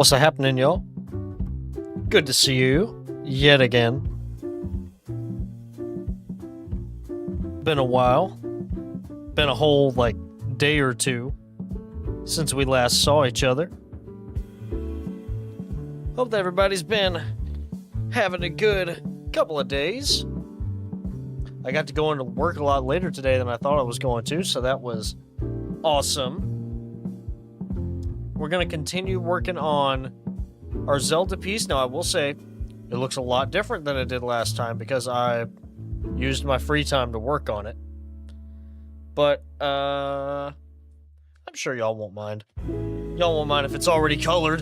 What's happening, y'all? Good to see you yet again. Been a while. Been a whole, day or two since we last saw each other. Hope that everybody's been having a good couple of days. I got to go into work a lot later today than I thought I was going to, so that was awesome. We're going to continue working on our Zelda piece. Now, I will say, it looks a lot different than it did last time because I used my free time to work on it. But, I'm sure y'all won't mind. Y'all won't mind if it's already colored.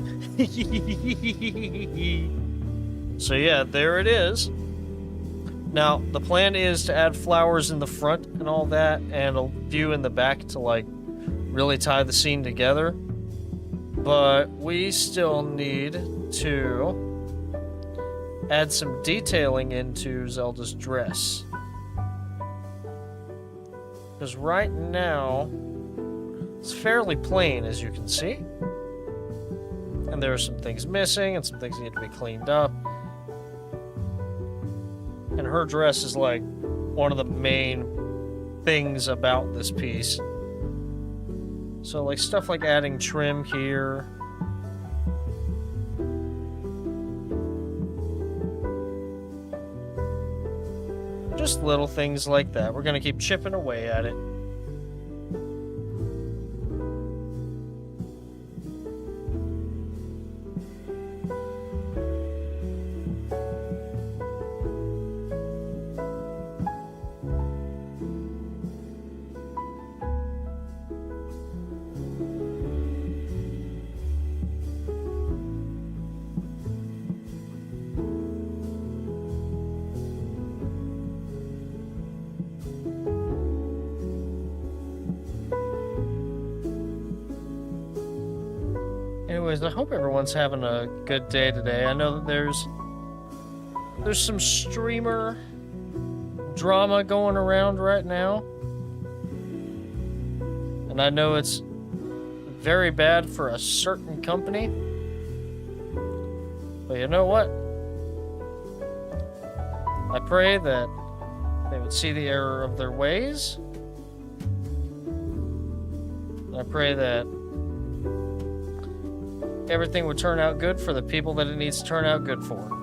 So yeah, there it is. Now, the plan is to add flowers in the front and all that, and a few in the back to, really tie the scene together. But we still need to add some detailing into Zelda's dress. Because right now, it's fairly plain, as you can see. And there are some things missing, and some things need to be cleaned up. And her dress is, one of the main things about this piece. So, stuff like adding trim here. Just little things like that. We're going to keep chipping away at it. Anyways, I hope everyone's having a good day today. I know that there's some streamer drama going around right now. And I know it's very bad for a certain company. But you know what? I pray that they would see the error of their ways. And I pray that everything would turn out good for the people that it needs to turn out good for.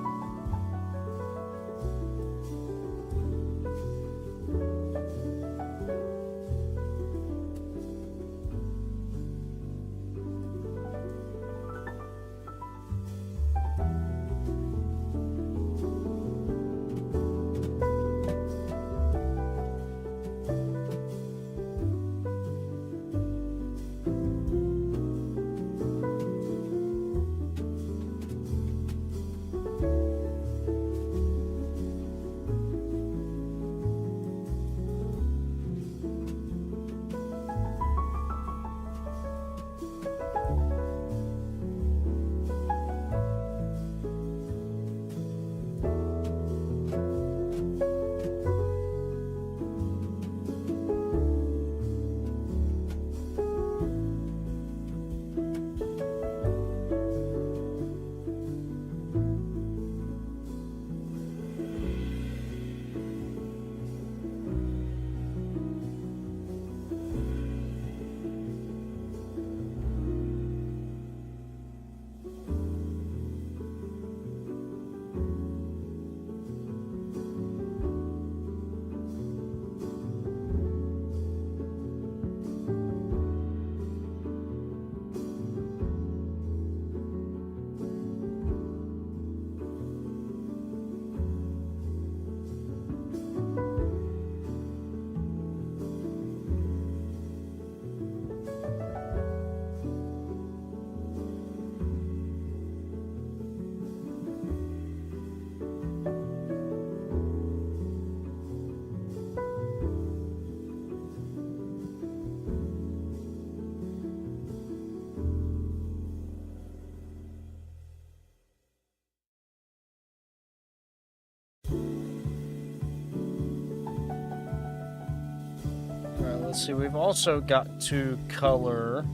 Alright, let's see. We've also got to color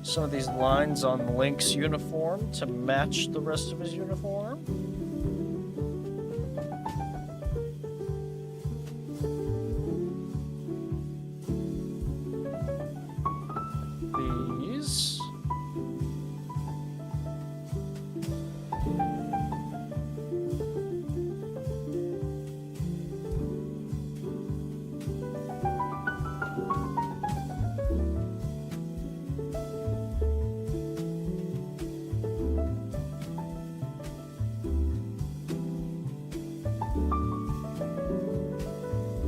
some of these lines on Link's uniform to match the rest of his uniform. These.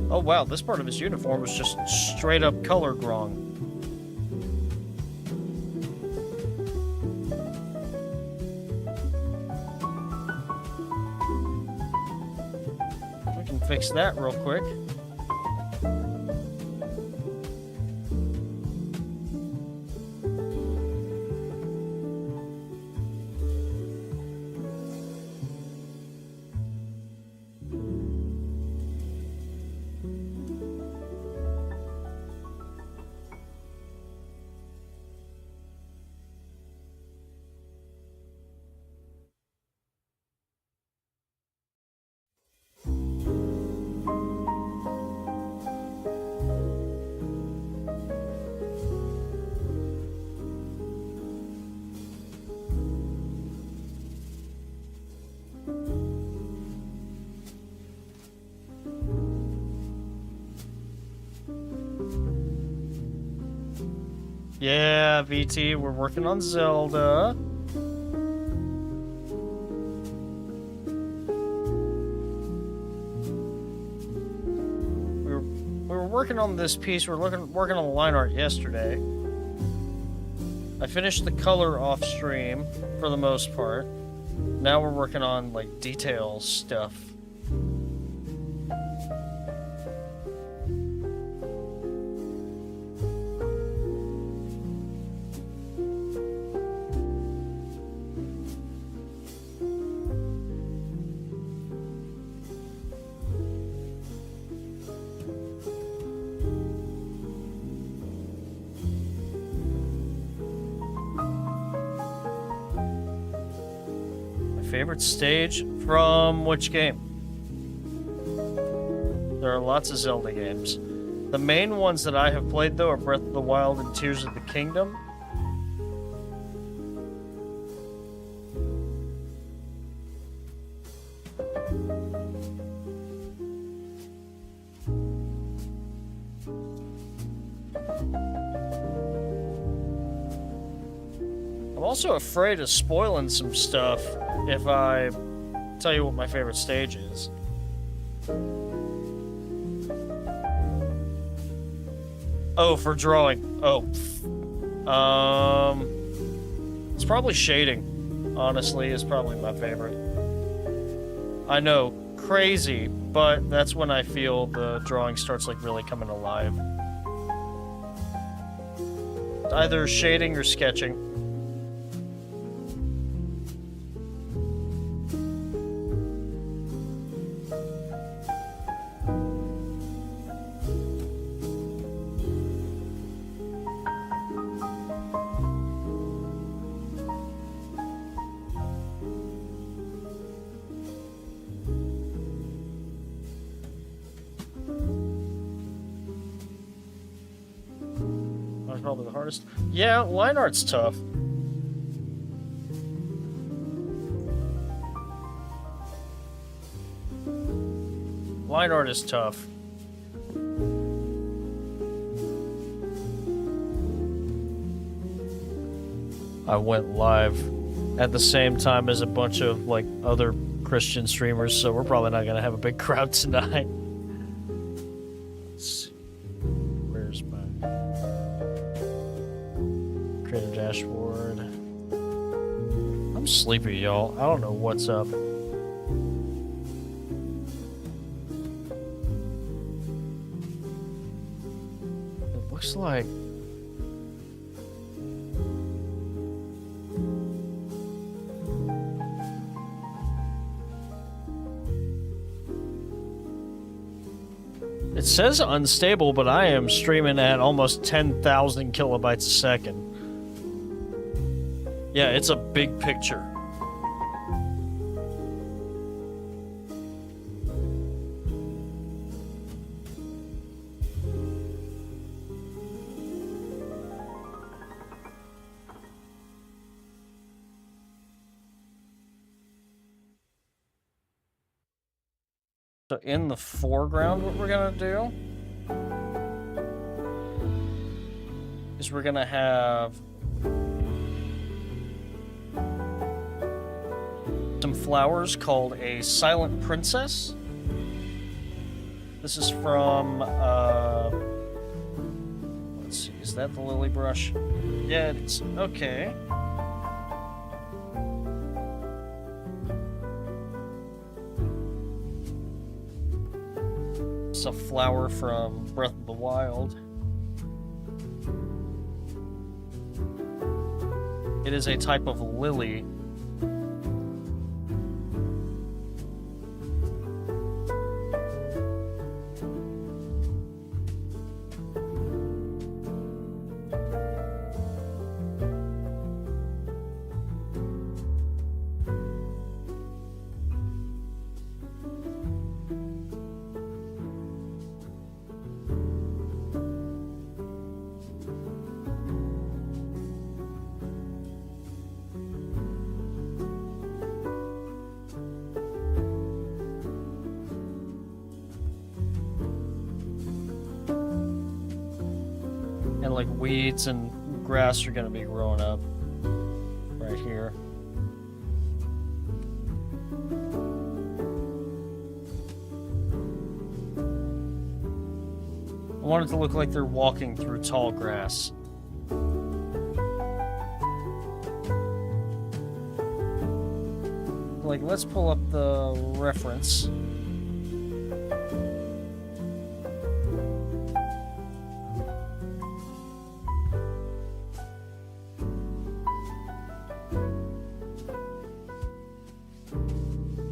Oh wow, this part of his uniform was just straight up colored wrong. We can fix that real quick. Yeah, VT, we're working on Zelda. We were working on this piece. We were working on the line art yesterday. I finished the color off stream for the most part. Now we're working on like detail stuff. Favorite stage from which game? There are lots of Zelda games. The main ones that I have played, though, are Breath of the Wild and Tears of the Kingdom. I'm also afraid of spoiling some stuff if I tell you what my favorite stage is. Oh, for drawing. Oh. It's probably shading. Honestly, is probably my favorite. I know, crazy, but that's when I feel the drawing starts like really coming alive. Either shading or sketching. Probably the hardest. Yeah, line art's tough. Line art is tough. I went live at the same time as a bunch of like other Christian streamers, so we're probably not gonna have a big crowd tonight. Let's see. Where's my creator dashboard? I'm sleepy, y'all. I don't know what's up. It looks like it says unstable, but I am streaming at almost 10,000 kilobytes a second. Yeah, it's a big picture. So in the foreground, what we're gonna do is we're gonna have some flowers called a silent princess. This is from, let's see, is that the lily brush? Yeah, it is. Okay. It's a flower from Breath of the Wild. It is a type of lily. And like weeds and grass are gonna be growing up right here. I want it to look like they're walking through tall grass. Like, let's pull up the reference.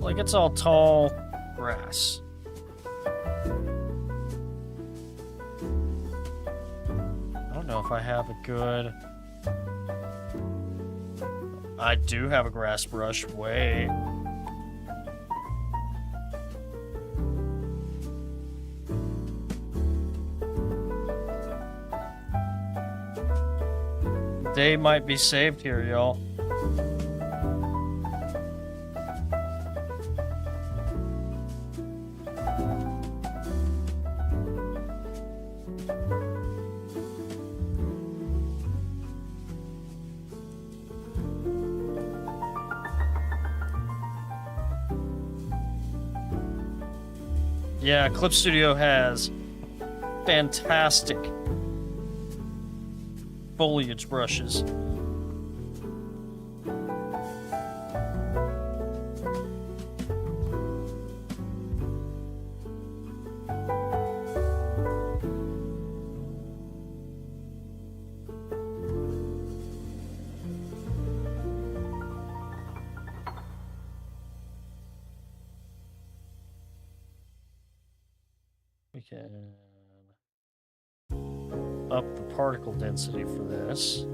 Like, it's all tall grass. I don't know if I have a good... I do have a grass brush. Wait. Day might be saved here, y'all. Yeah, Clip Studio has fantastic foliage brushes. We can up the particle density for this.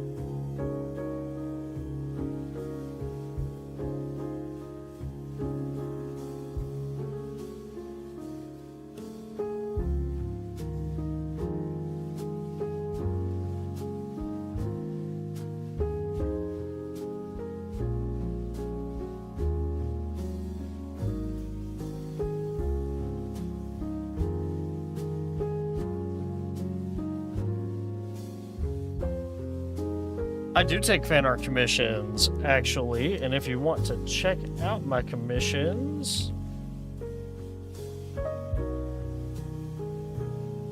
I do take fan art commissions, actually, and if you want to check out my commissions,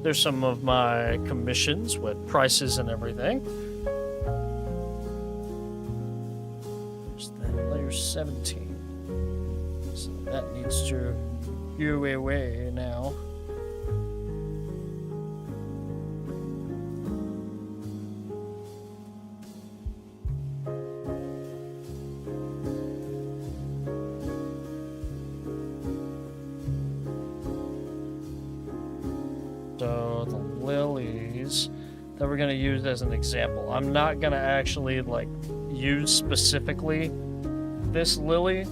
there's some of my commissions with prices and everything. There's that layer 17. So that needs to go away now. So the lilies that we're going to use as an example. I'm not going to actually like use specifically this lily,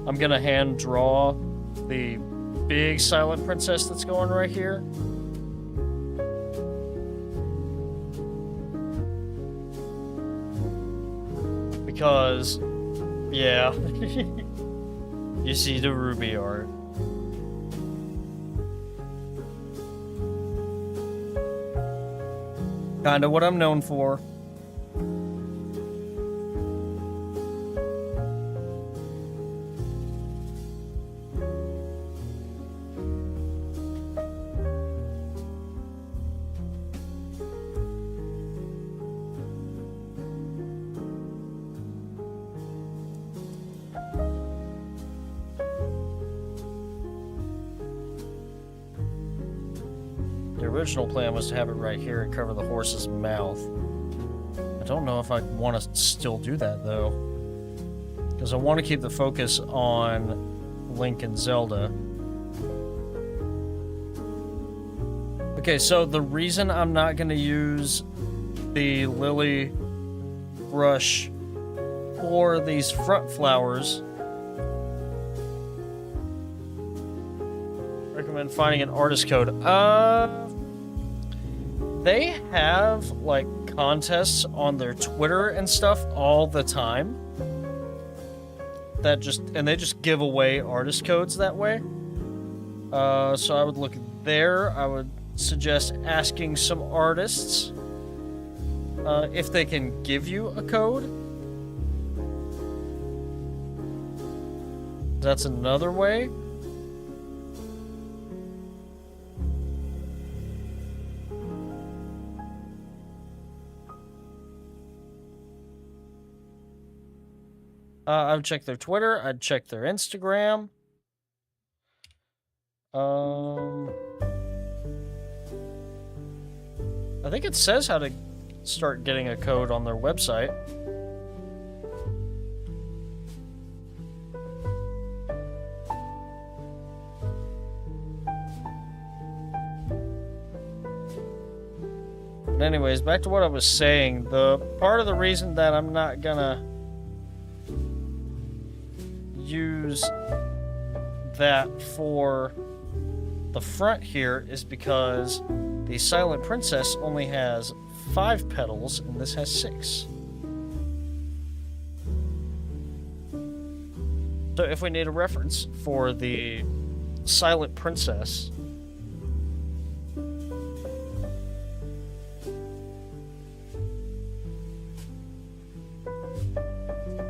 I'm gonna hand draw the big silent princess that's going right here. Because, yeah, you see the ruby art. Kinda what I'm known for. The original plan was to have it right here and cover the horse's mouth. I don't know if I want to still do that, though. Because I want to keep the focus on Link and Zelda. Okay, so the reason I'm not going to use the lily brush for these front flowers... Recommend finding an artist code. They have, like, contests on their Twitter and stuff all the time. And they just give away artist codes that way. So I would look there. I would suggest asking some artists if they can give you a code. That's another way. I would check their Twitter. I'd check their Instagram. I think it says how to start getting a code on their website. But anyways, back to what I was saying. The part of the reason that I'm not gonna use that for the front here is because the Silent Princess only has 5 petals and this has 6. So if we need a reference for the Silent Princess,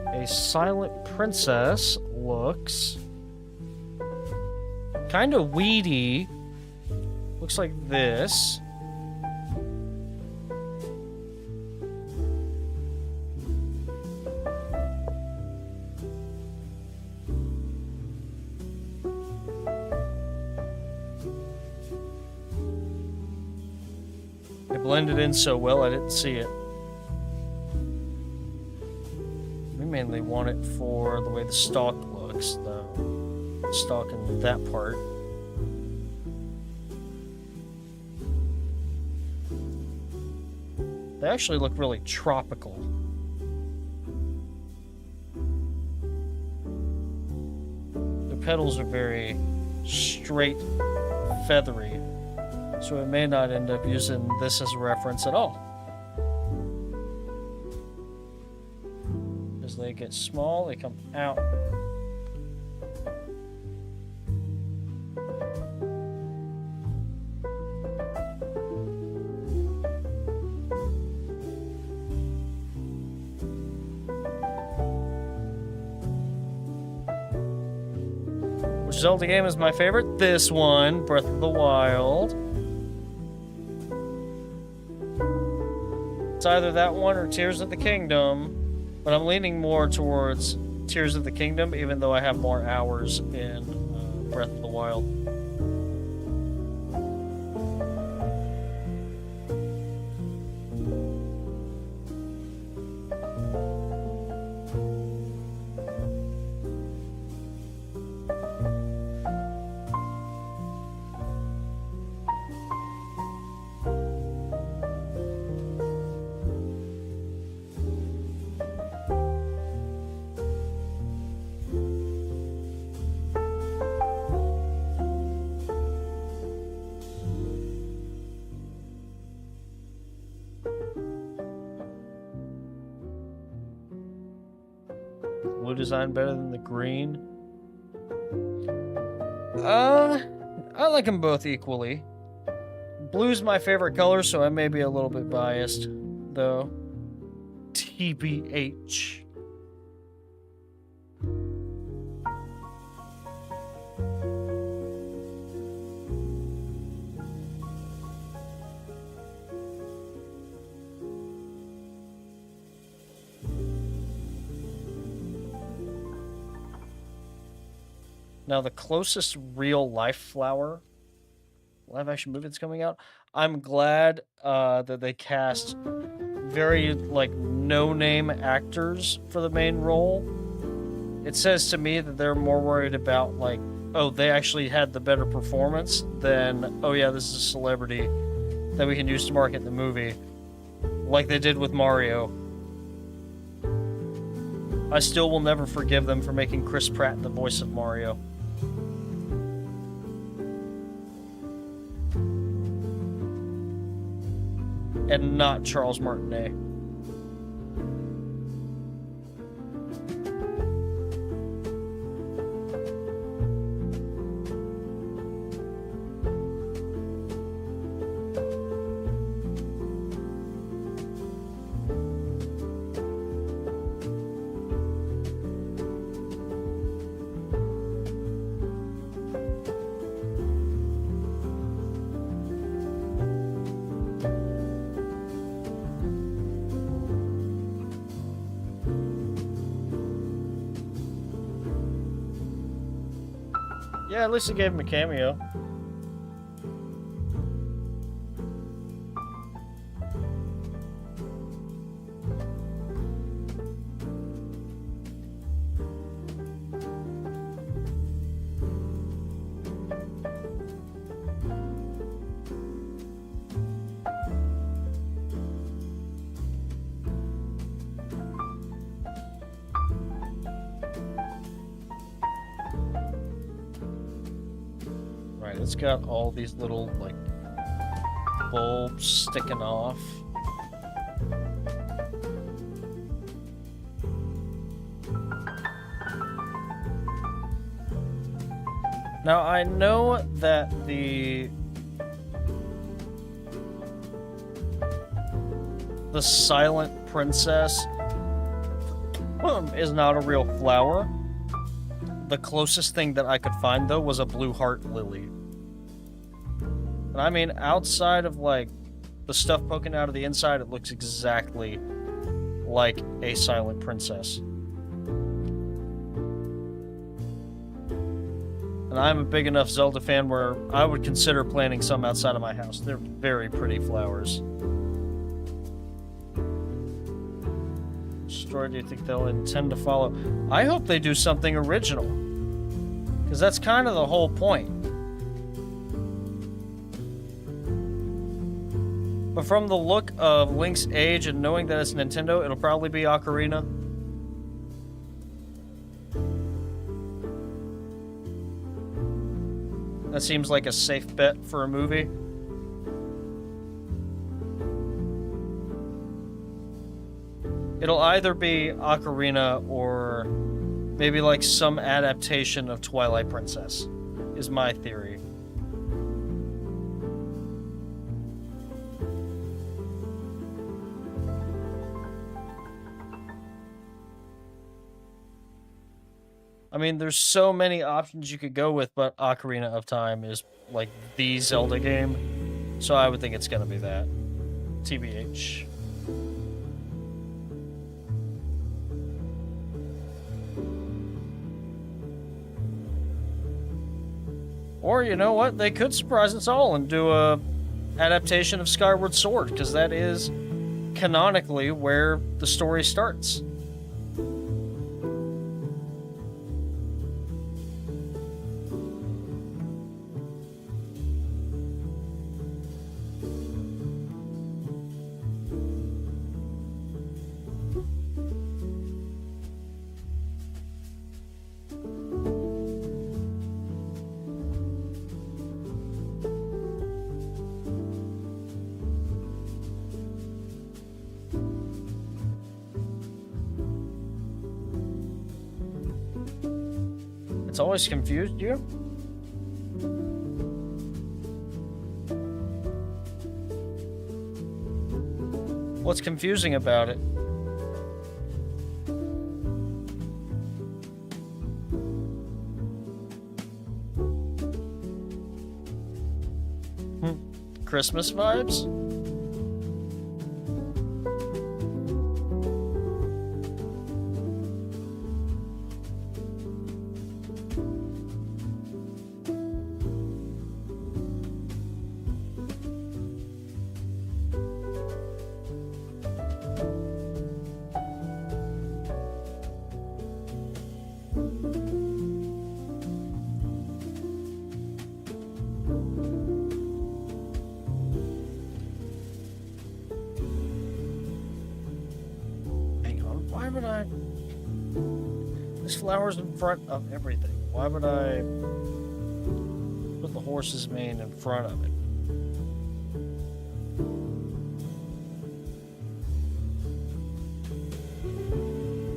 a Silent Princess looks kind of weedy. Looks like this. It blended in so well I didn't see it. We mainly want it for the way the stalk looks, though. The stalk and that part. They actually look really tropical. The petals are very straight, feathery, so it may not end up using this as a reference at all. As they get small, they come out. Which Zelda game is my favorite? This one, Breath of the Wild. It's either that one or Tears of the Kingdom. But I'm leaning more towards Tears of the Kingdom, even though I have more hours in Breath of the Wild. Blue design better than the green? I like them both equally. Blue's my favorite color, so I may be a little bit biased, though. TBH. Now, the closest real-life flower live-action movie that's coming out, I'm glad that they cast very, like, no-name actors for the main role. It says to me that they're more worried about, like, oh, they actually had the better performance than, oh yeah, this is a celebrity that we can use to market the movie, like they did with Mario. I still will never forgive them for making Chris Pratt the voice of Mario. And not Charles Martinet. Yeah, at least they gave him a cameo. It's got all these little, like, bulbs sticking off. Now, I know that the silent princess is not a real flower. The closest thing that I could find, though, was a blue heart lily. And I mean, outside of, like, the stuff poking out of the inside, it looks exactly like a silent princess. And I'm a big enough Zelda fan where I would consider planting some outside of my house. They're very pretty flowers. What story do you think they'll intend to follow? I hope they do something original. Because that's kind of the whole point. But from the look of Link's age and knowing that it's Nintendo, it'll probably be Ocarina. That seems like a safe bet for a movie. It'll either be Ocarina or maybe like some adaptation of Twilight Princess, is my theory. I mean, there's so many options you could go with, but Ocarina of Time is, like, the Zelda game. So I would think it's gonna be that. TBH. Or, you know what? They could surprise us all and do a adaptation of Skyward Sword, because that is canonically where the story starts. It's always confused you? What's confusing about it? Christmas vibes? There's flowers in front of everything. Why would I put the horse's mane in front of it?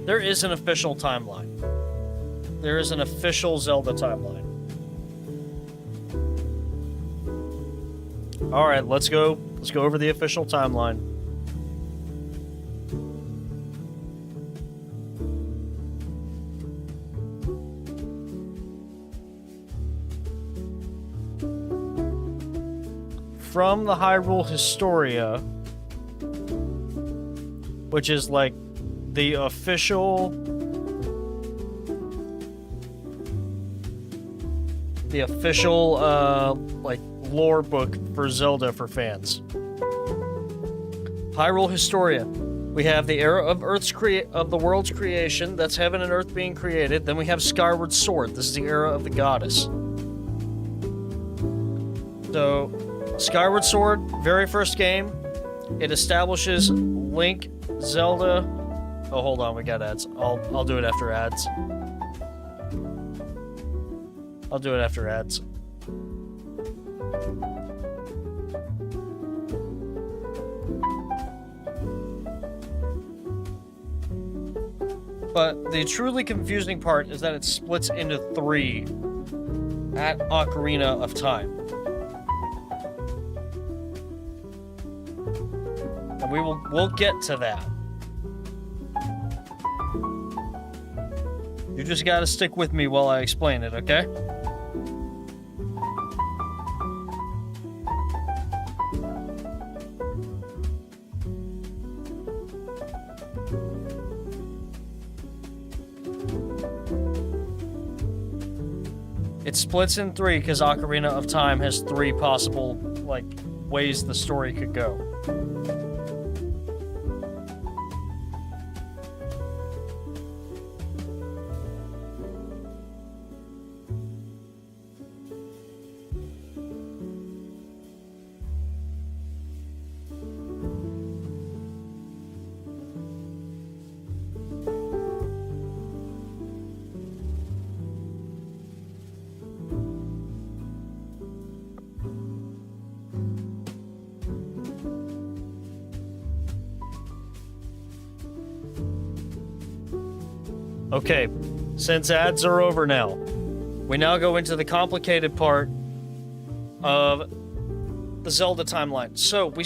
There is an official timeline. There is an official Zelda timeline. Alright, let's go. Let's go over the official timeline. From the Hyrule Historia, which is like the official like lore book for Zelda for fans. Hyrule Historia. We have the era of the world's creation, that's heaven and earth being created. Then we have Skyward Sword. This is the era of the goddess. So Skyward Sword, very first game, it establishes Link, Zelda. Oh, hold on, we got ads. I'll do it after ads. I'll do it after ads. But the truly confusing part is that it splits into 3 at Ocarina of Time. And we'll get to that. You just gotta stick with me while I explain it, okay? It splits in 3 because Ocarina of Time has 3 possible, like, ways the story could go. Okay, since ads are over now, we now go into the complicated part of the Zelda timeline. So, we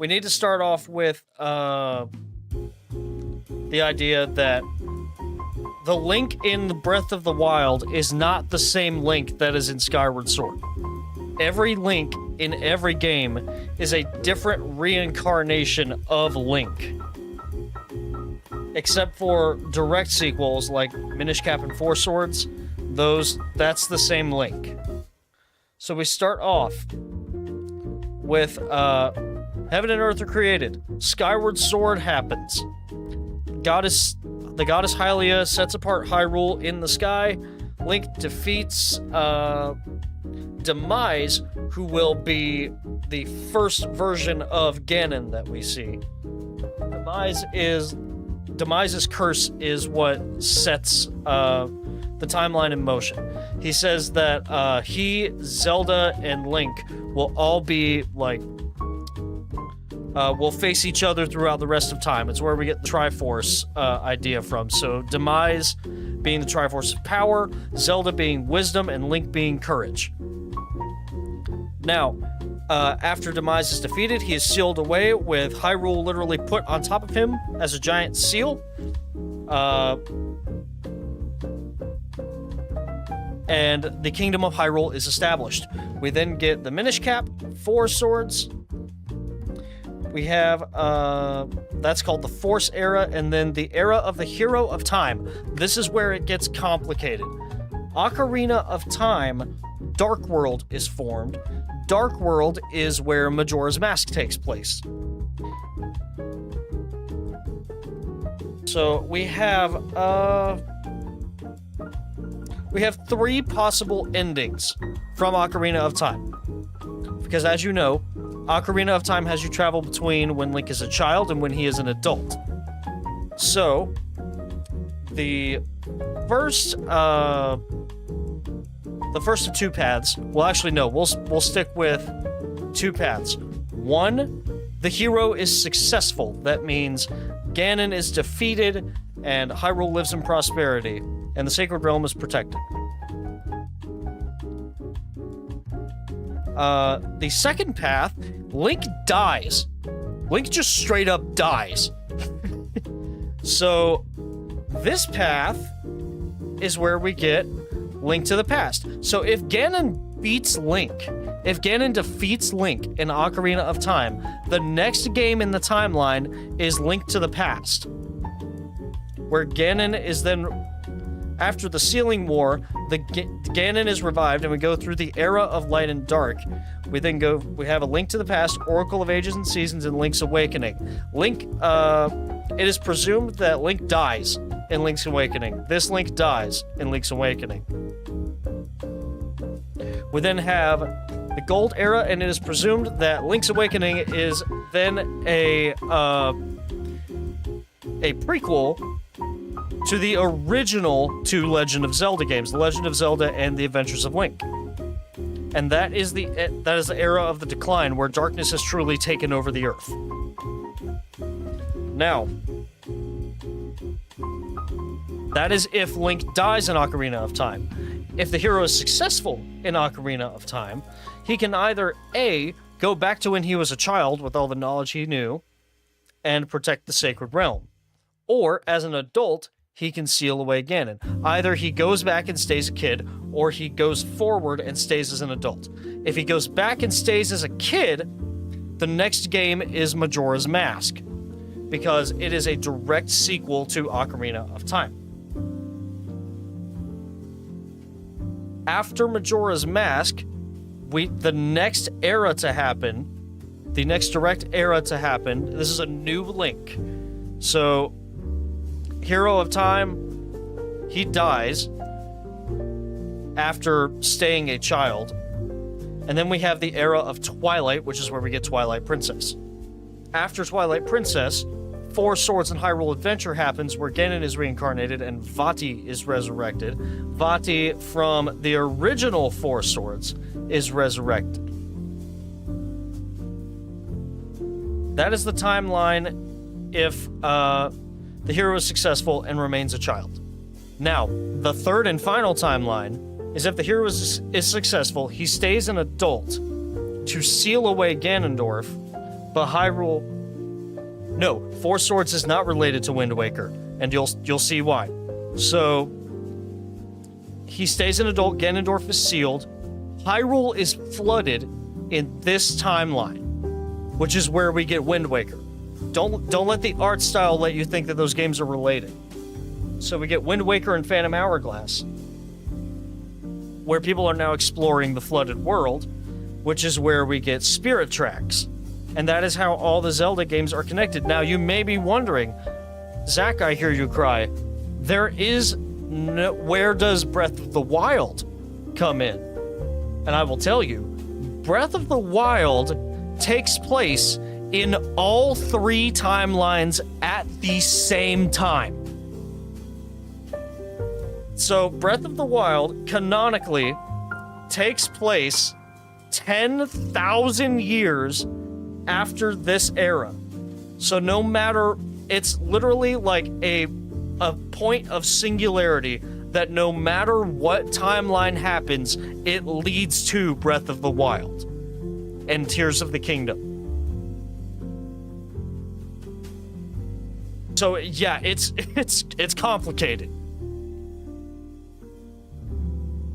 need to start off with the idea that the Link in the Breath of the Wild is not the same Link that is in Skyward Sword. Every Link in every game is a different reincarnation of Link. Except for direct sequels like Minish Cap and Four Swords, that's the same Link. So we start off with Heaven and Earth are created. Skyward Sword happens. The goddess Hylia sets apart Hyrule in the sky. Link defeats Demise, who will be the first version of Ganon that we see. Demise's curse is what sets the timeline in motion. He says that he, Zelda, and Link will all be, like, will face each other throughout the rest of time. It's where we get the Triforce idea from. So Demise being the Triforce of Power, Zelda being Wisdom, and Link being Courage. Now, after Demise is defeated, he is sealed away with Hyrule literally put on top of him as a giant seal. And the Kingdom of Hyrule is established. We then get the Minish Cap, 4 swords. We have, that's called the Force Era, and then the Era of the Hero of Time. This is where it gets complicated. Ocarina of Time, Dark World is formed. Dark World is where Majora's Mask takes place. So we have 3 possible endings from Ocarina of Time. Because as you know, Ocarina of Time has you travel between when Link is a child and when he is an adult. So, the first of 2 paths, well actually no, we'll stick with 2 paths. 1, the hero is successful. That means Ganon is defeated and Hyrule lives in prosperity, and the Sacred Realm is protected. The second path, Link dies. Link just straight up dies. So, this path is where we get Link to the Past. So if Ganon beats Link, if Ganon defeats Link in Ocarina of Time, the next game in the timeline is Link to the Past, where Ganon is then, after the Sealing War, Ganon is revived, and we go through the Era of Light and Dark. We have a Link to the Past, Oracle of Ages and Seasons, and Link's Awakening. It is presumed that Link dies in Link's Awakening. This Link dies in Link's Awakening. We then have the Gold Era, and it is presumed that Link's Awakening is then a prequel to the original 2 Legend of Zelda games, The Legend of Zelda and The Adventures of Link. And that is the era of the decline, where darkness has truly taken over the earth. Now, that is if Link dies in Ocarina of Time. If the hero is successful in Ocarina of Time, he can either A, go back to when he was a child with all the knowledge he knew, and protect the Sacred Realm. Or, as an adult, he can seal away Ganon. Either he goes back and stays a kid, or he goes forward and stays as an adult. If he goes back and stays as a kid, the next game is Majora's Mask, because it is a direct sequel to Ocarina of Time. After Majora's Mask, the next era to happen, the next direct era to happen, this is a new Link. So, Hero of Time, he dies after staying a child. And then we have the era of Twilight, which is where we get Twilight Princess. After Twilight Princess, 4 Swords and Hyrule Adventure happens, where Ganon is reincarnated and Vati is resurrected. Vati from the original 4 Swords is resurrected. That is the timeline if the hero is successful and remains a child. Now, the third and final timeline is if the hero is successful, he stays an adult to seal away Ganondorf, but Hyrule... No, 4 Swords is not related to Wind Waker, and you'll see why. So, he stays an adult, Ganondorf is sealed, Hyrule is flooded in this timeline, which is where we get Wind Waker. Don't let the art style let you think that those games are related. So we get Wind Waker and Phantom Hourglass, where people are now exploring the flooded world, which is where we get Spirit Tracks. And that is how all the Zelda games are connected. Now, you may be wondering, Zach, I hear you cry, where does Breath of the Wild come in? And I will tell you, Breath of the Wild takes place in all 3 timelines at the same time. So, Breath of the Wild, canonically, takes place 10,000 years after this era. So no matter, it's literally like a point of singularity, that no matter what timeline happens, it leads to Breath of the Wild and Tears of the Kingdom. So yeah, it's complicated.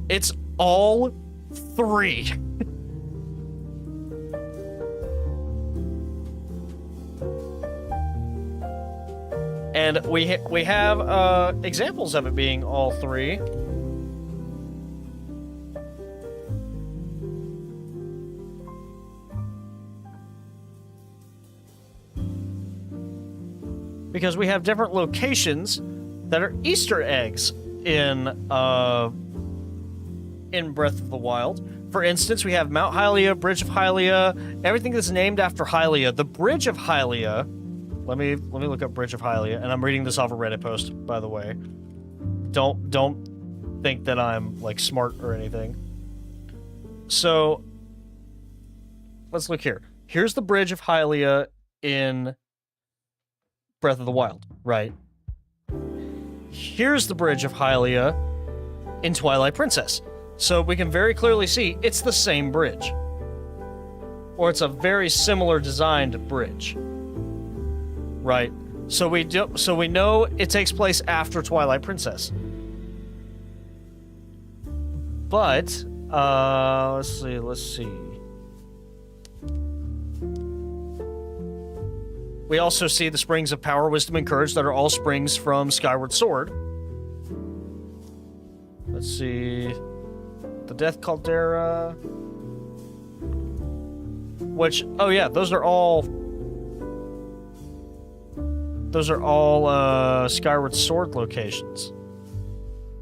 It's all three. And we have examples of it being all three. Because we have different locations that are Easter eggs in Breath of the Wild. For instance, we have Mount Hylia, Bridge of Hylia, everything that's named after Hylia. The Bridge of Hylia. Let me look up Bridge of Hylia, and I'm reading this off a Reddit post, by the way. Don't think that I'm like smart or anything. So let's look here. Here's the Bridge of Hylia in Breath of the Wild, right? Here's the Bridge of Hylia in Twilight Princess. So we can very clearly see it's the same bridge. Or it's a very similar designed bridge. Right. So we know it takes place after Twilight Princess. But let's see. We also see the springs of power, wisdom, and courage that are all springs from Skyward Sword. Let's see. The Death Caldera. Which, oh yeah, those are all Skyward Sword locations.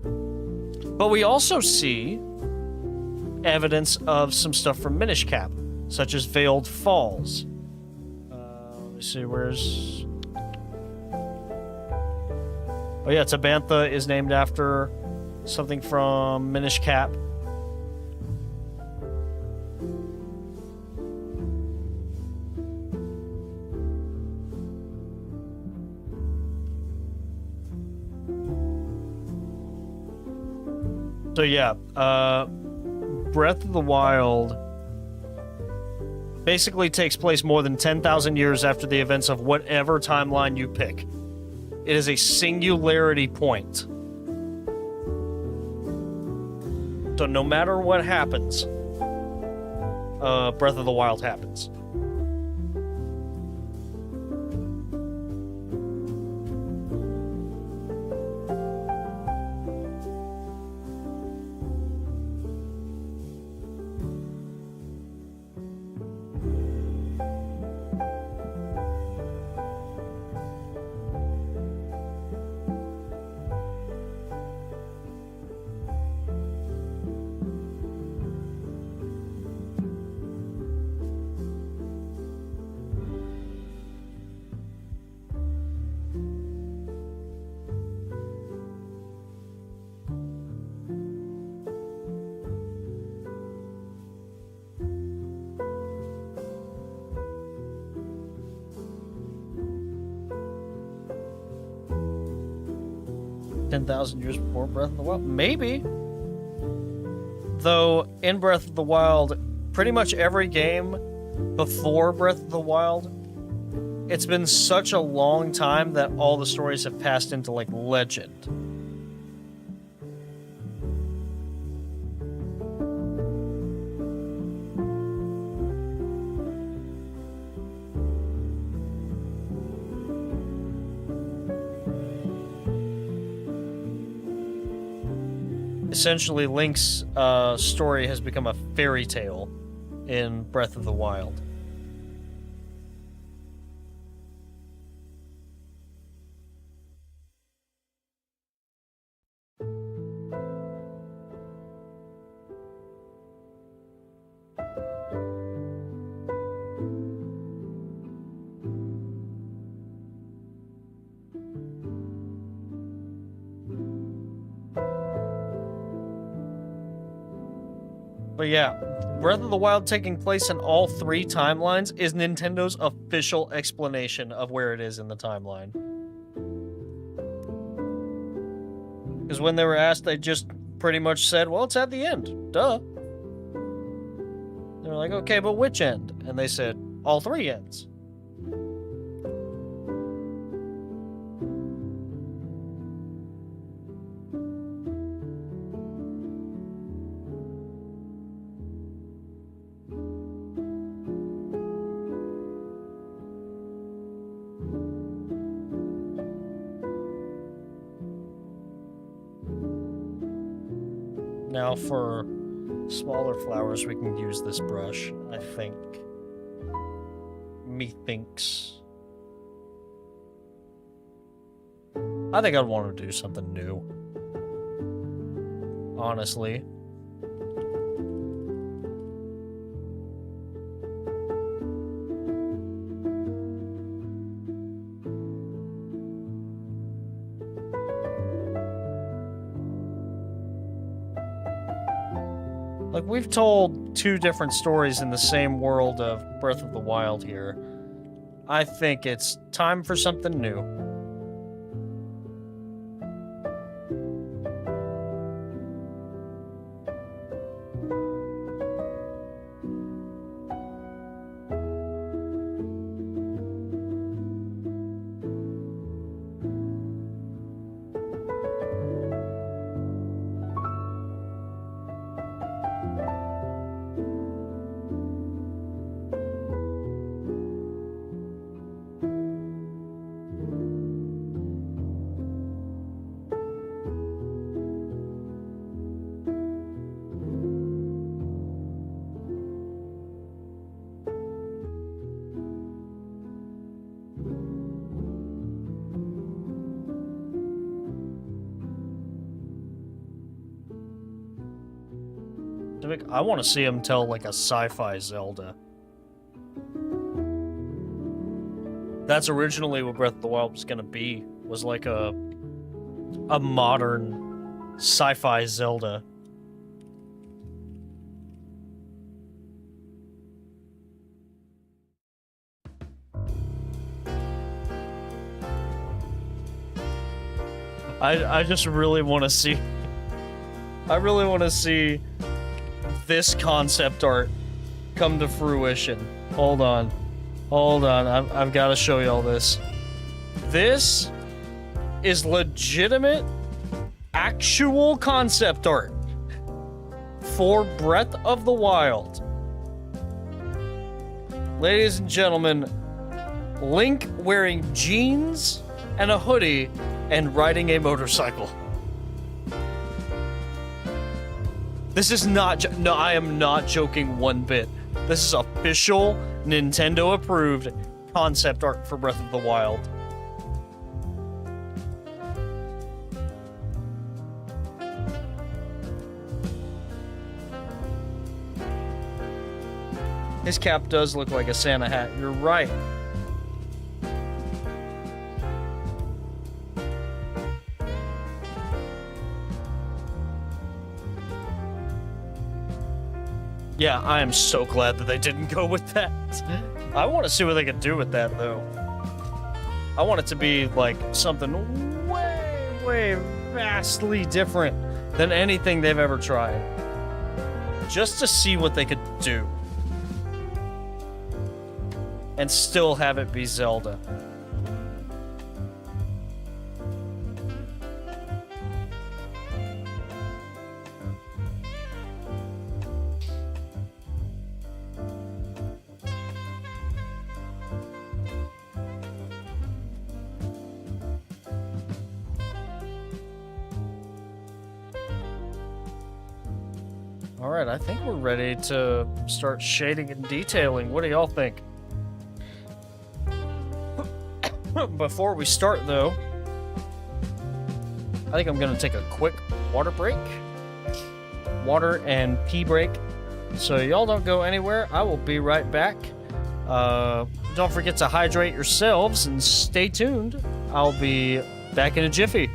But we also see evidence of some stuff from Minish Cap, such as Veiled Falls. Let me see, where's... Oh yeah, Tabantha is named after something from Minish Cap. So yeah, Breath of the Wild basically takes place more than 10,000 years after the events of whatever timeline you pick. It is a singularity point. So no matter what happens, Breath of the Wild happens. Thousand years before Breath of the Wild? Maybe. Though, in Breath of the Wild, pretty much every game before Breath of the Wild, it's been such a long time that all the stories have passed into, like, legend. Essentially, Link's story has become a fairy tale in Breath of the Wild. But yeah, Breath of the Wild taking place in all three timelines is Nintendo's official explanation of where it is in the timeline. Because when they were asked, they just pretty much said, well, it's at the end. Duh. They were like, okay, but which end? And they said, all three ends. Now for smaller flowers, we can use this brush, I think. Methinks. I think I'd want to do something new. Honestly. Like, we've told two different stories in the same world of Breath of the Wild here. I think it's time for something new. I want to see him tell, like, a sci-fi Zelda. That's originally what Breath of the Wild was going to be, was like a modern sci-fi Zelda. I just really want to see... I really want to see this concept art come to fruition. Hold on. Hold on. I've got to show y'all this. This is legitimate, actual concept art for Breath of the Wild. Ladies and gentlemen, Link wearing jeans and a hoodie and riding a motorcycle. This is not... No, I am not joking one bit. This is official, Nintendo-approved concept art for Breath of the Wild. His cap does look like a Santa hat. You're right. Yeah, I am so glad that they didn't go with that. I want to see what they could do with that, though. I want it to be, like, something way, way vastly different than anything they've ever tried. Just to see what they could do. And still have it be Zelda. Alright, I think we're ready to start shading and detailing. What do y'all think? Before we start, though, I think I'm going to take a quick water break. Water and pee break. So y'all don't go anywhere. I will be right back. Don't forget to hydrate yourselves and stay tuned. I'll be back in a jiffy.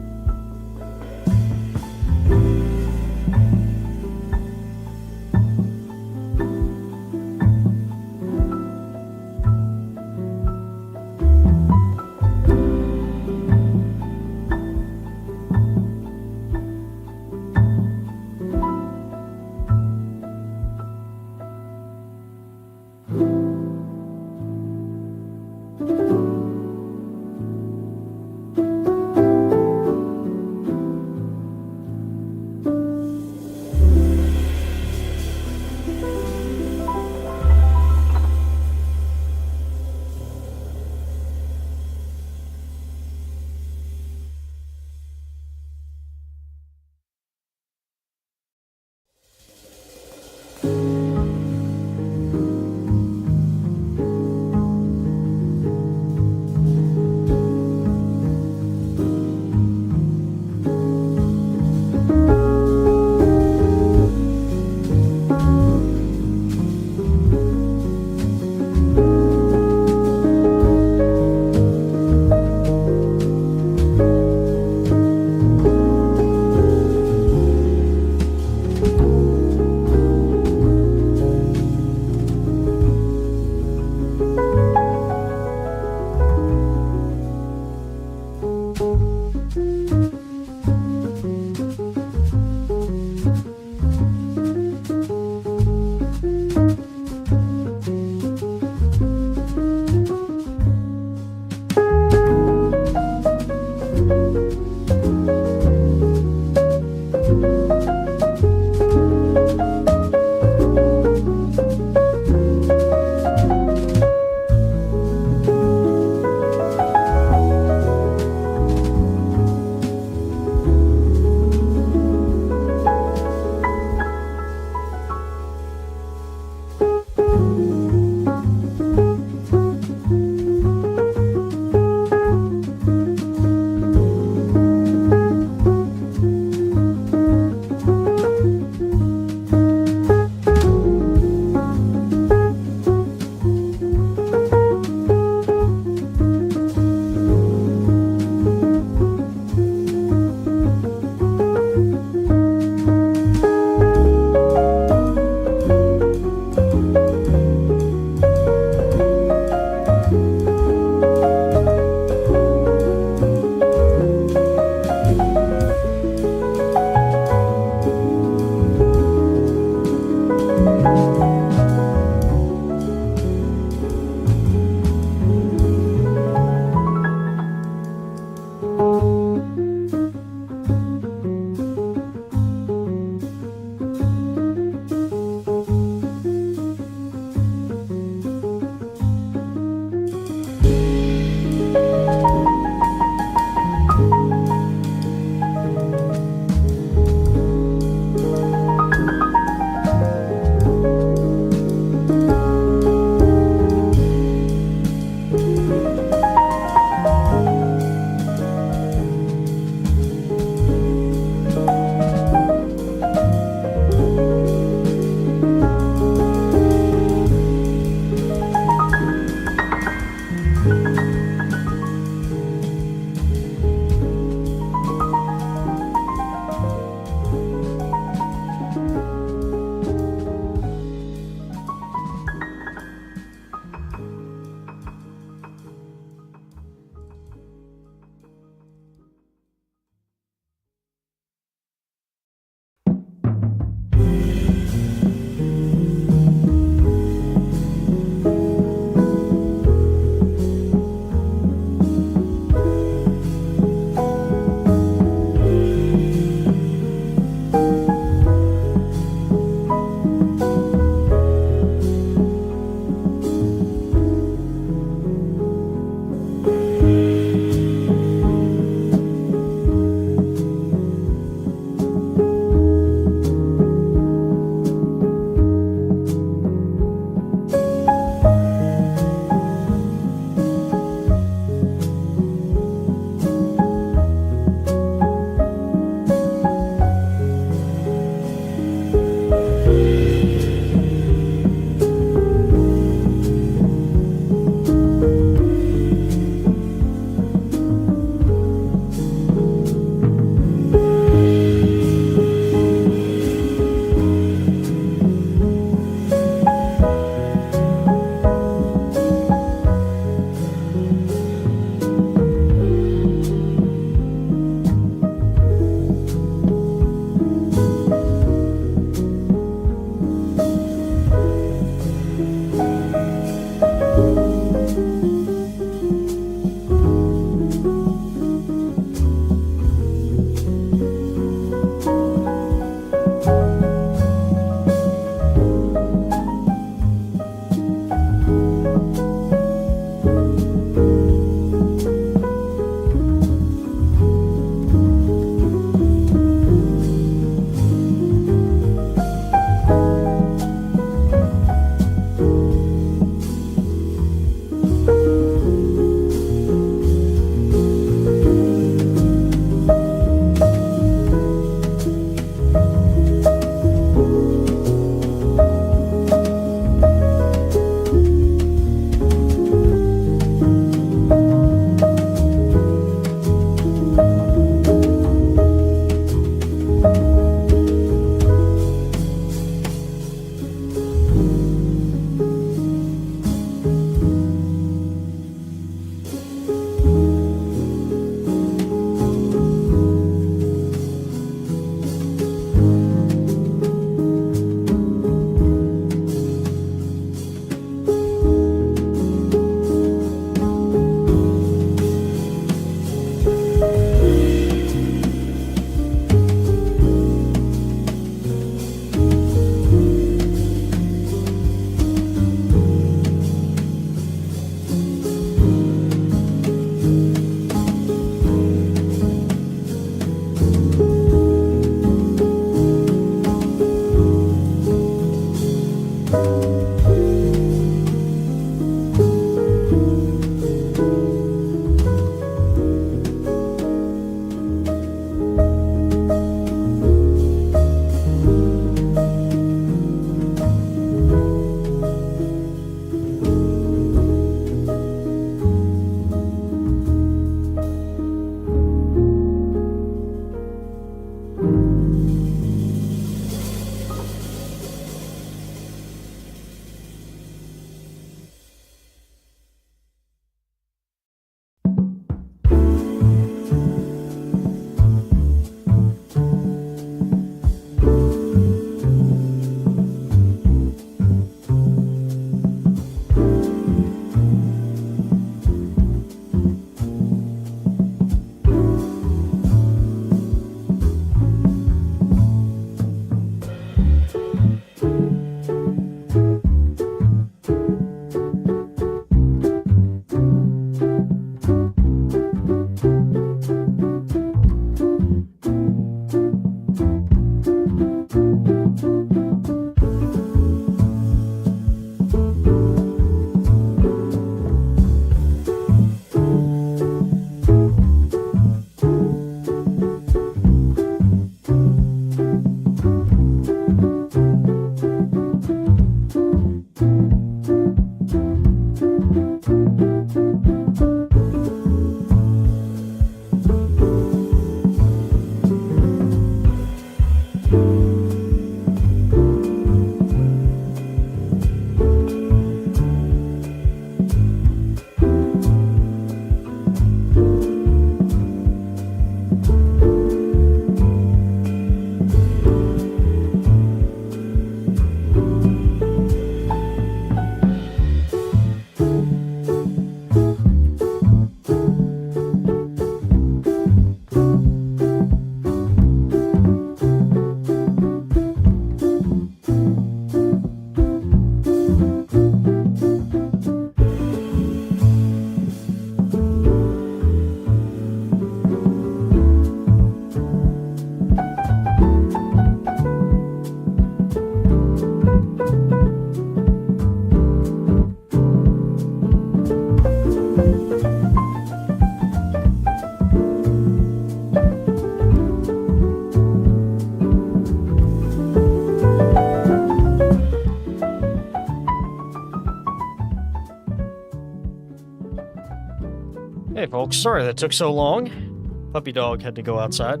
Hey folks, sorry that took so long. Puppy dog had to go outside.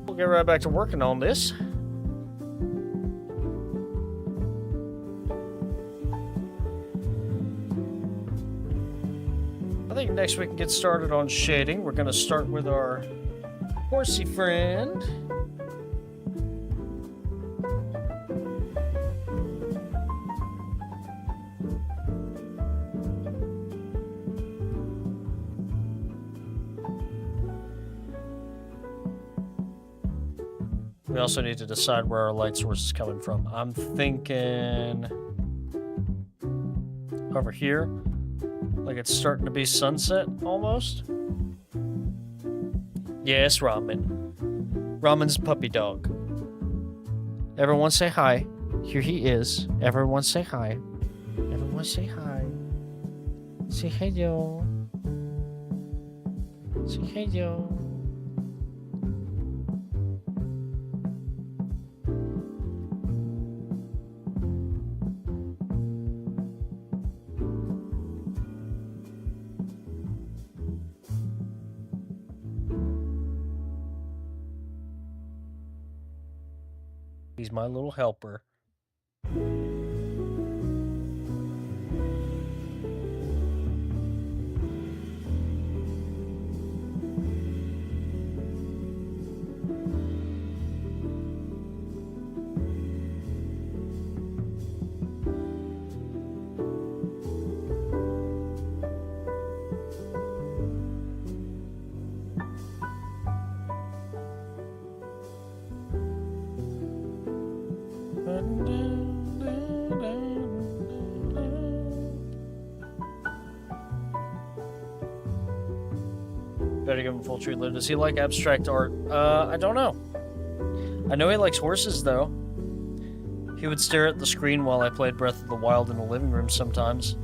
We'll get right back to working on this. I think next we can get started on shading. We're gonna start with our horsey friend. We also need to decide where our light source is coming from. I'm thinking over here, like it's starting to be sunset almost. Yes, Ramen. Ramen's puppy dog. Everyone say hi. Here he is. Everyone say hi. Everyone say hi. Say hello. Say hello. He's my little helper. Better give him full treatment. Does he like abstract art? I don't know. I know he likes horses, though. He would stare at the screen while I played Breath of the Wild in the living room sometimes.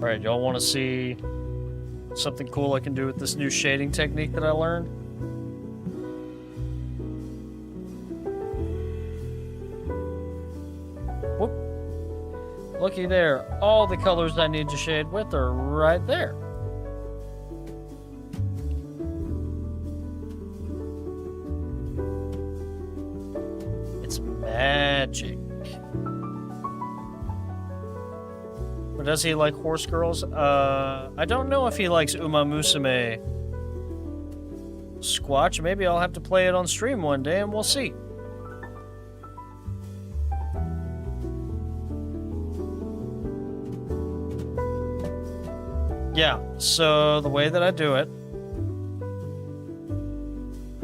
Alright, y'all want to see something cool I can do with this new shading technique that I learned? Whoop. Looky there. All the colors I need to shade with are right there. It's magic. Does he like horse girls? I don't know if he likes Uma Musume Squatch. Maybe I'll have to play it on stream one day and we'll see. Yeah, so the way that I do it,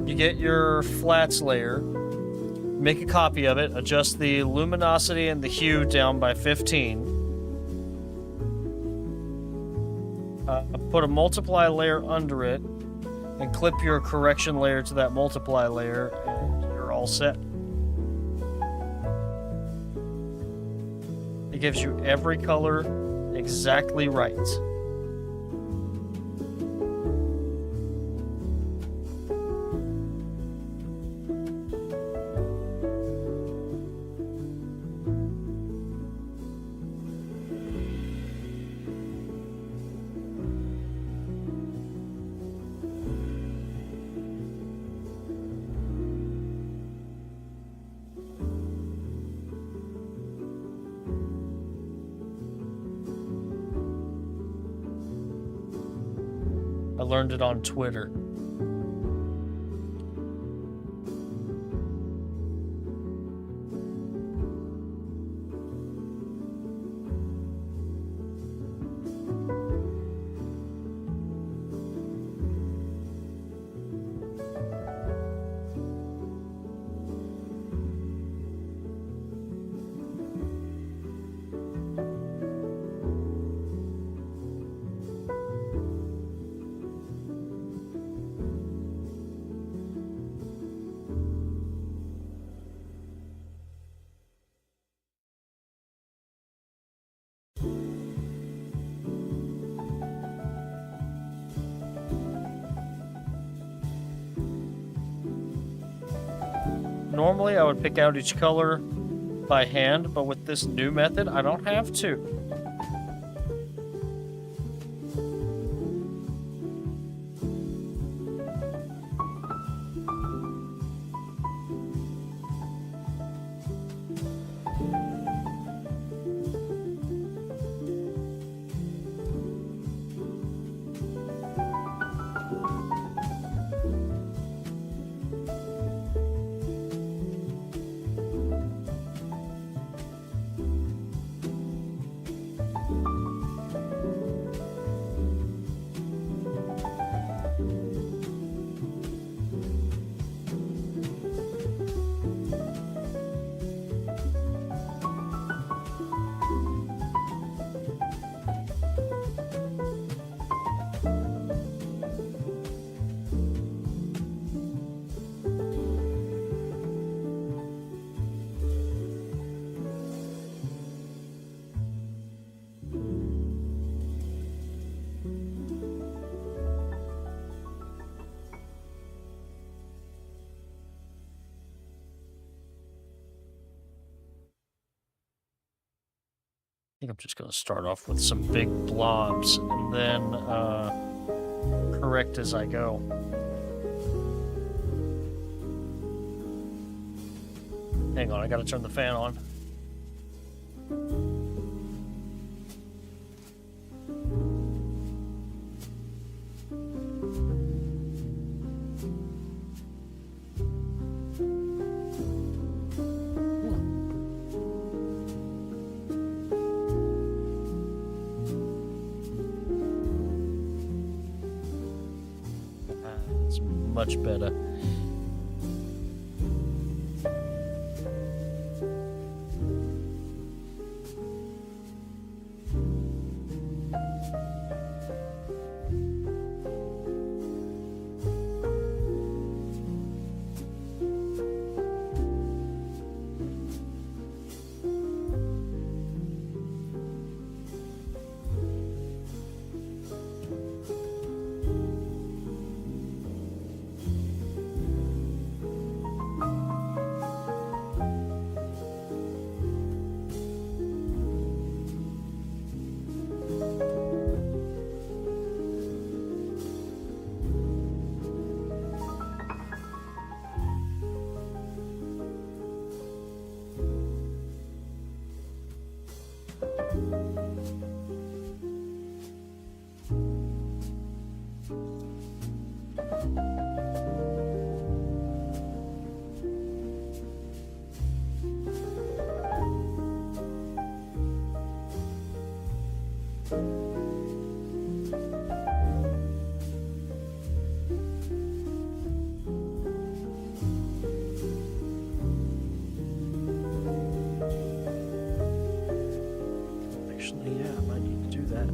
you get your flats layer, make a copy of it, adjust the luminosity and the hue down by 15. Put a multiply layer under it, and clip your correction layer to that multiply layer, and you're all set. It gives you every color exactly right. I learned it on Twitter. Normally, I would pick out each color by hand, but with this new method, I don't have to. I think I'm just going to start off with some big blobs and then correct as I go. Hang on, I gotta turn the fan on. It's much better. Actually, yeah, I might need to do that.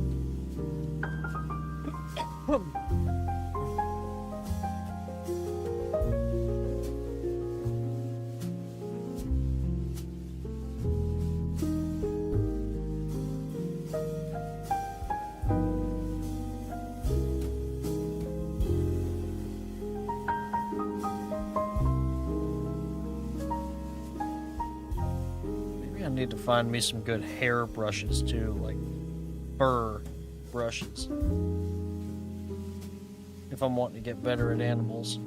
Maybe I need to find me some good hair brushes too, like fur brushes, if I'm wanting to get better at animals.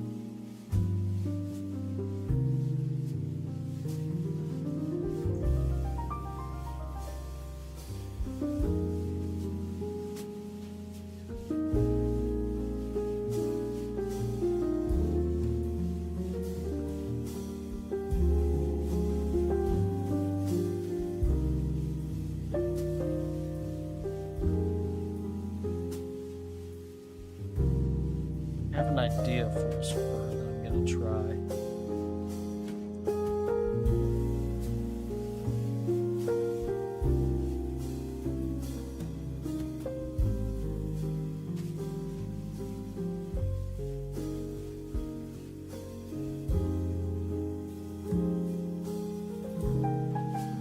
I have an idea for this fur that I'm gonna try.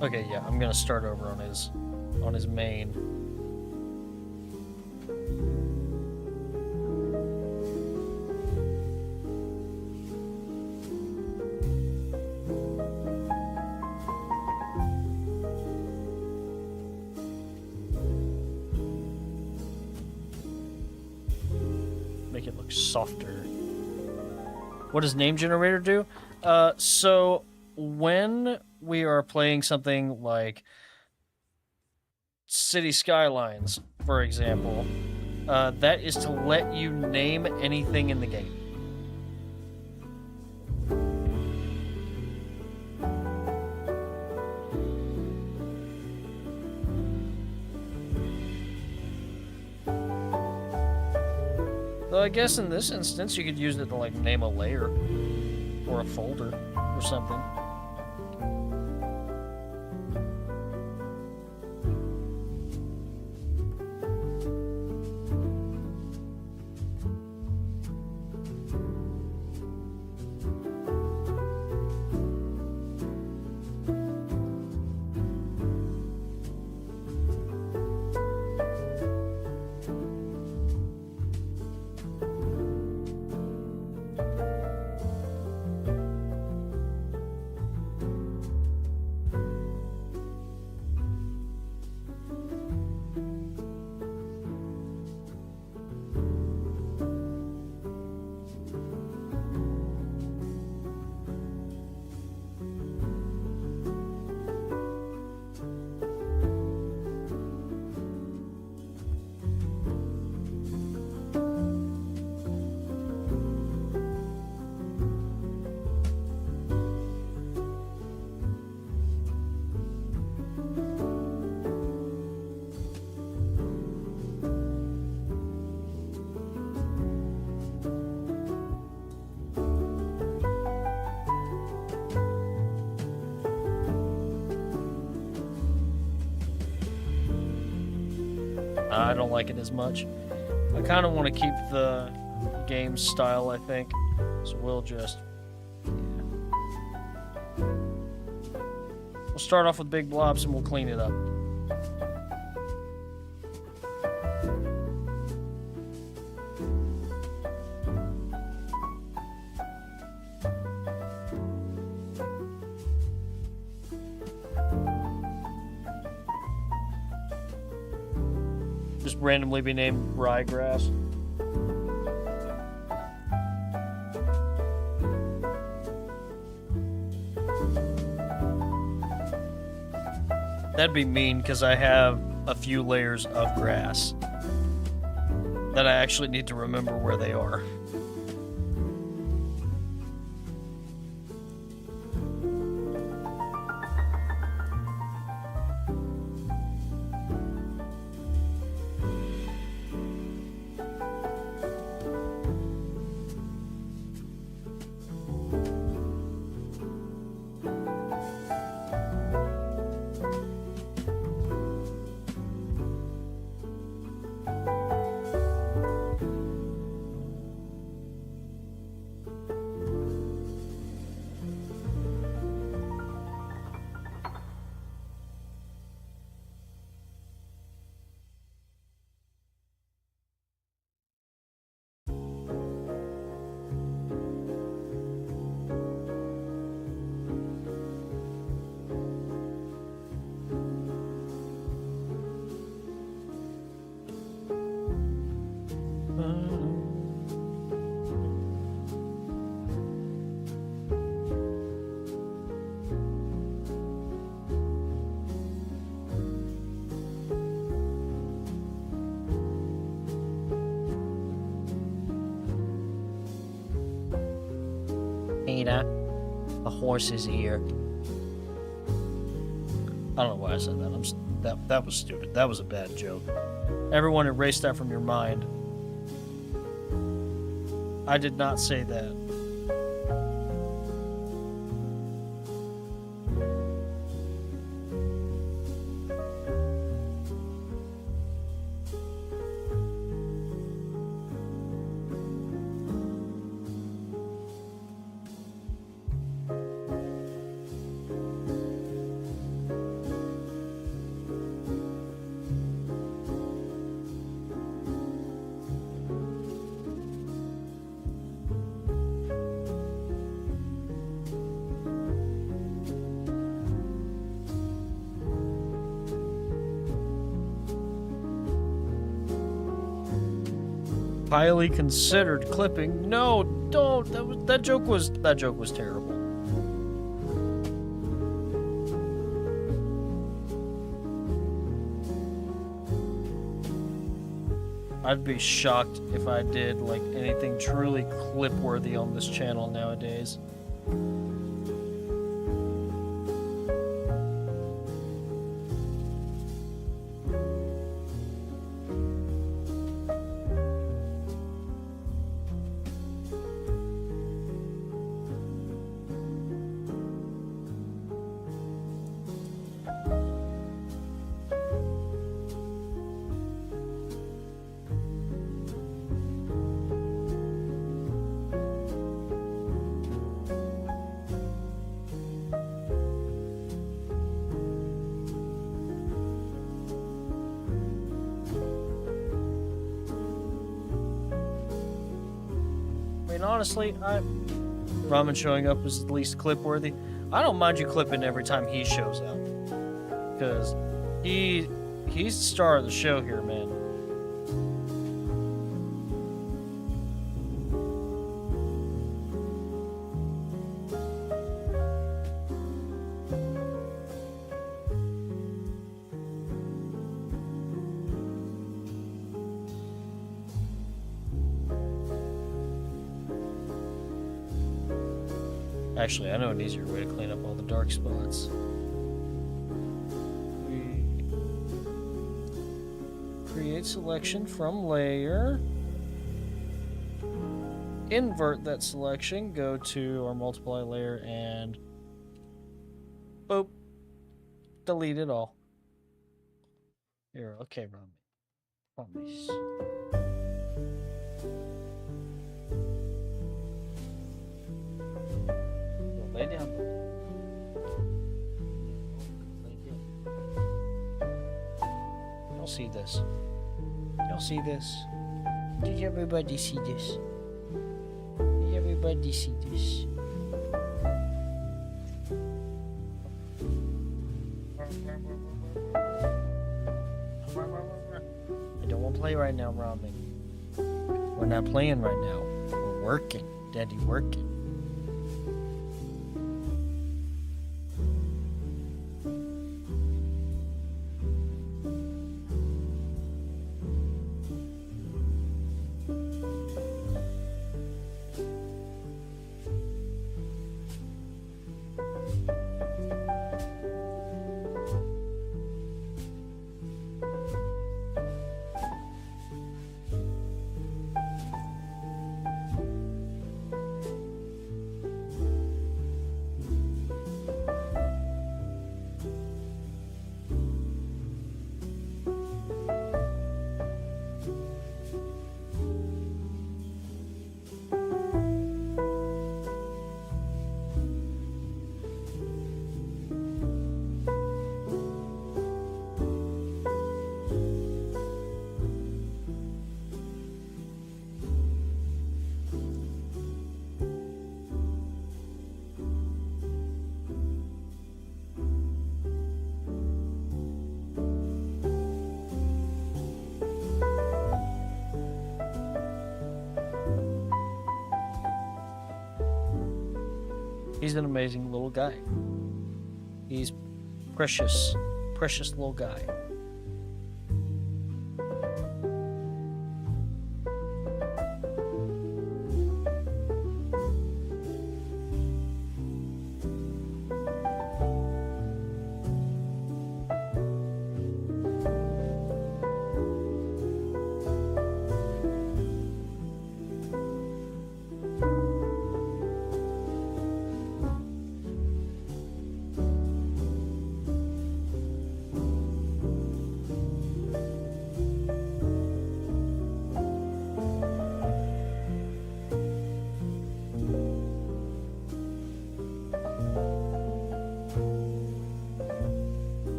Okay, yeah, I'm gonna start over on his mane. talk softer. What does name generator do? So when we are playing something like City Skylines, for example, that is to let you name anything in the game. Though I guess in this instance you could use it to like name a layer or a folder or something. I don't like it as much. I kind of want to keep the game style, I think. So we'll just... We'll start off with big blobs and we'll clean it up. Just randomly be named ryegrass. That'd be mean because I have a few layers of grass that I actually need to remember where they are. Ada, a horse's ear. I don't know why I said that. That was stupid. That was a bad joke. Everyone erase that from your mind. I did not say that. highly considered clipping. No, don't. That joke was terrible. I'd be shocked if I did like anything truly clip worthy on this channel nowadays. Honestly, Ramen showing up is at least clip worthy. I don't mind you clipping every time he shows up, because he's the star of the show here, man. Actually, I know an easier way to clean up all the dark spots. We create selection from layer. Invert that selection, go to our multiply layer and boop. Delete it all. Here, okay, Romy. Promise. Lay down. Y'all see this? Y'all see this? Did everybody see this? Did everybody see this? I don't want to play right now, Ramen. We're not playing right now. We're working. Daddy working. He's an amazing little guy. He's precious, precious little guy.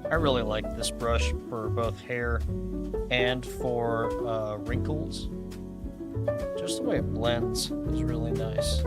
I really like this brush for both hair and for wrinkles. Just the way it blends is really nice.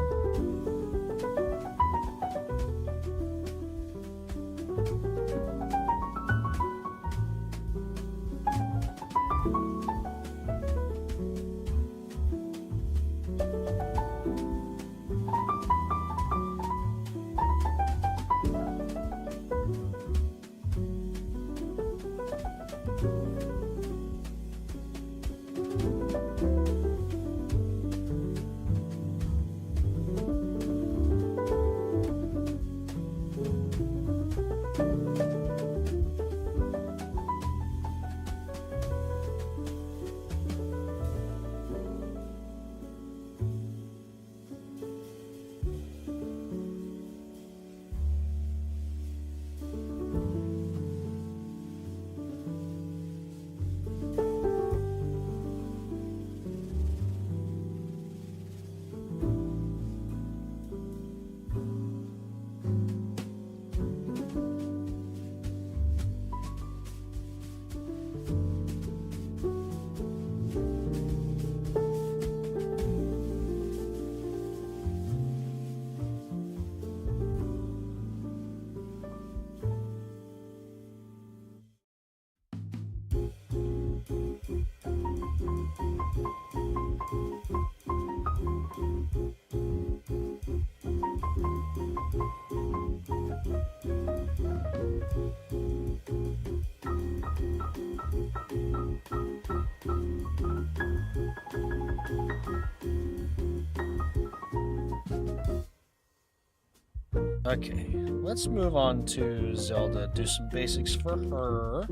Okay, let's move on to Zelda, do some basics for her.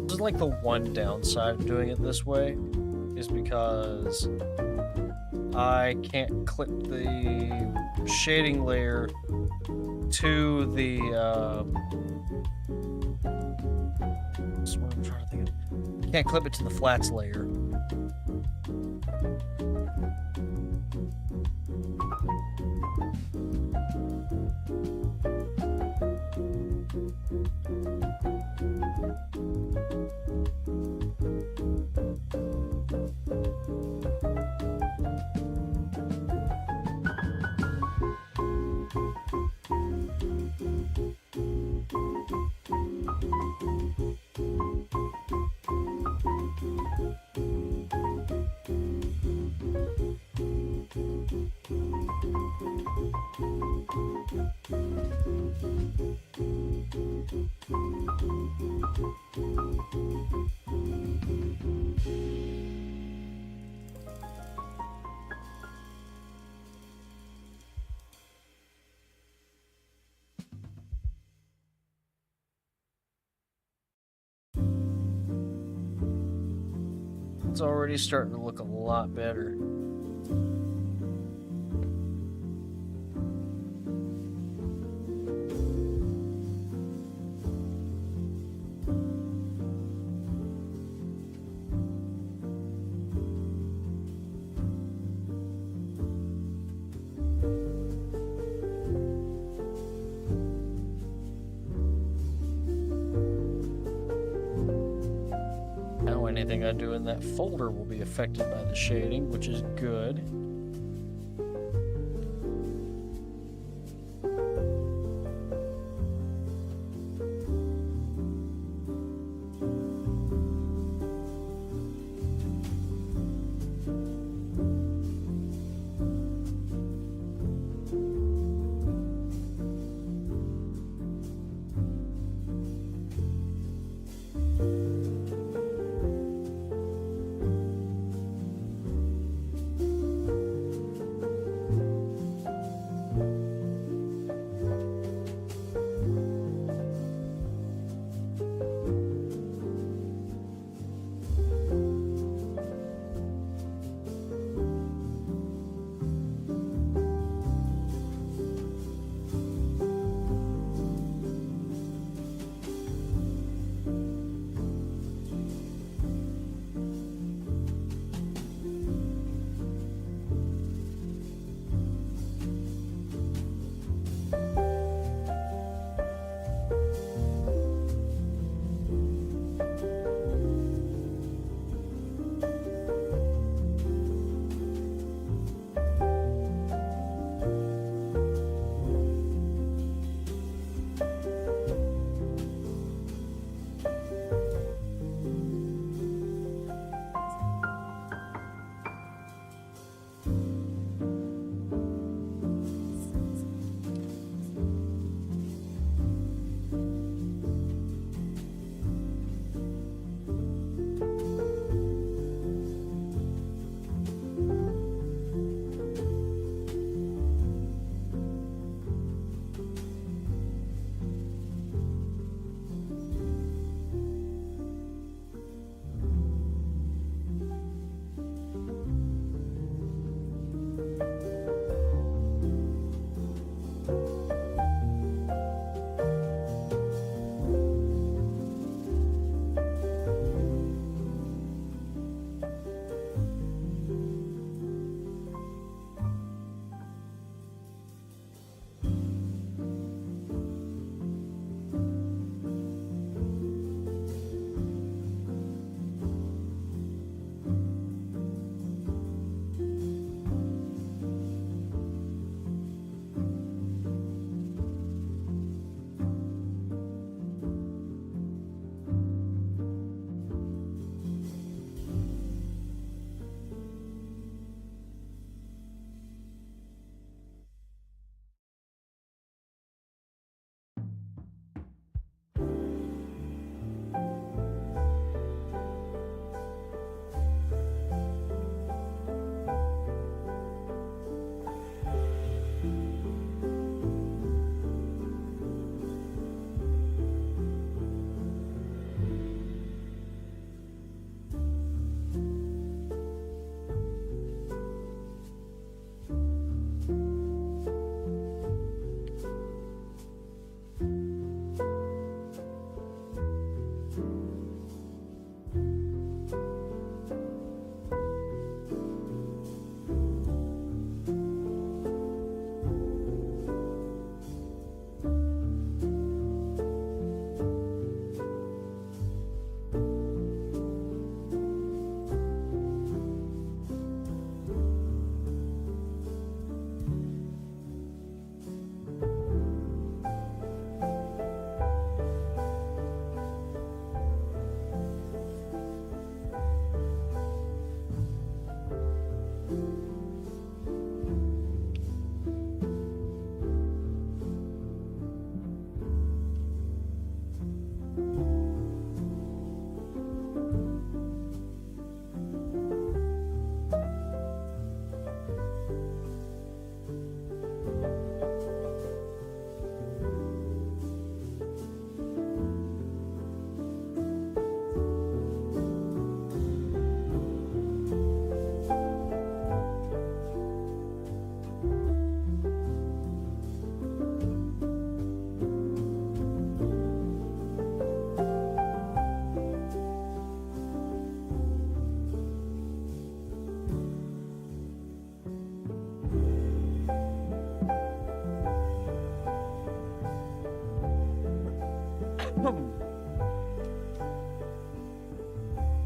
This is like the one downside of doing it this way, is because I can't clip the shading layer to the that's what I'm trying to think of. Can't clip it to the flats layer. It's already starting to look a lot better. Now anything I do in that folder will be affected by the shading, which is good.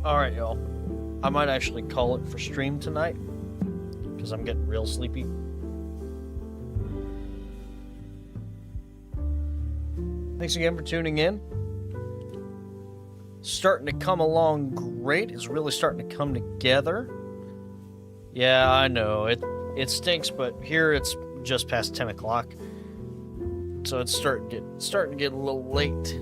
Alright, y'all. I might actually call it for stream tonight, because I'm getting real sleepy. Thanks again for tuning in. Starting to come along great. It's really starting to come together. Yeah, I know. It stinks, but here it's just past 10 o'clock. So it's starting to get a little late.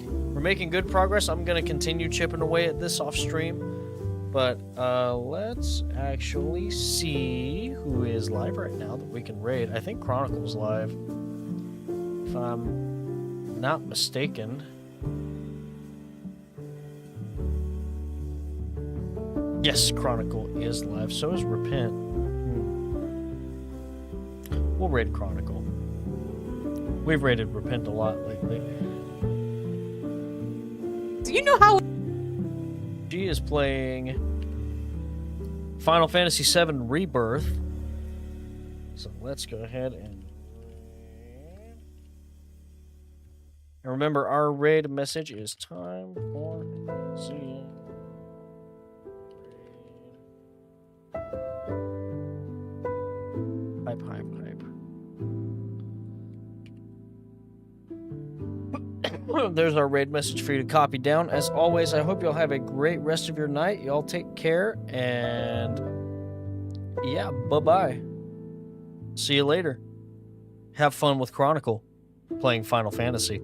We're making good progress. I'm going to continue chipping away at this off stream. But let's actually see who is live right now that we can raid. I think Chronicle's live, if I'm not mistaken. Yes, Chronicle is live. So is Repent. We'll raid Chronicle. We've raided Repent a lot lately. Do you know how? She is playing Final Fantasy VII Rebirth. So let's go ahead and remember our raid message is time for see. Hype, hype, hype. There's our raid message for you to copy down. As always, I hope you'll have a great rest of your night. Y'all take care, and yeah, bye-bye. See you later. Have fun with Chronicle, playing Final Fantasy.